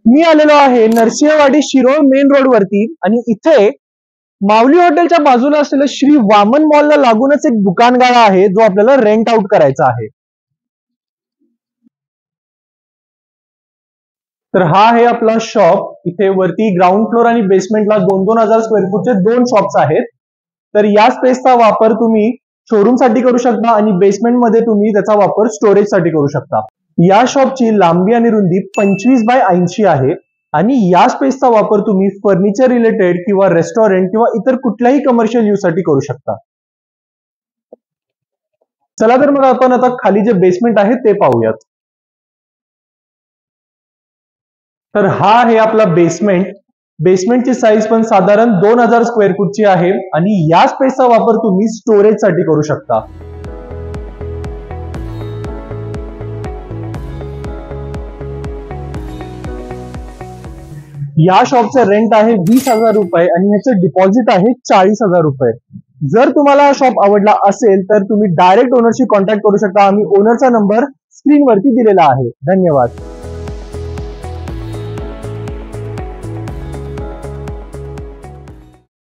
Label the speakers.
Speaker 1: मी आलेलो आहे Narsinhwadi Shirol main road वरती आणि इथे माऊली हॉटेलच्या बाजूला असलेलं श्री वामन मॉलला लागूनच एक दुकानगाळा आहे जो आपल्याला रेंट आउट करायचा आहे. तर हा आहे आपला शॉप. इथे वरती ग्राउंड फ्लोर आणि बेसमेंटला 2,000 स्क्वेअर फूटचे 2 शॉप्स आहेत. तर या स्पेसचा वापर तुम्ही शोरूम साठी करू शकता आणि बेसमेंट मध्ये तुम्ही त्याचा वापर स्टोरेज साठी करू शकता. या शॉपची लांबी आणि रुंदी 25x80 आहे आणि या स्पेसचा वापर तुम्ही फर्निचर रिलेटेड किंवा रेस्टॉरंट किंवा इतर कुठल्याही कमर्शियल यूज साठी करू शकता. चला तर मग आपण आता खाली जे बेसमेंट आहे ते पाहूयात. तर हा आहे आपला बेसमेंट. बेसमेंटची साईज पण साधारण 2,000 स्क्वेअर फूटची आहे आणि या स्पेसचा वापर तुम्ही स्टोरेज साठी करू शकता. या शॉपचे रेंट आहे 20,000 रुपये आणि ह्याचं डिपॉझिट आहे 40,000 रुपये. जर तुम्हाला हा शॉप आवडला असेल तर तुम्ही डायरेक्ट ओनरशी कॉन्टॅक्ट करू शकता. आम्ही ओनरचा नंबर स्क्रीनवरती दिलेला आहे. धन्यवाद.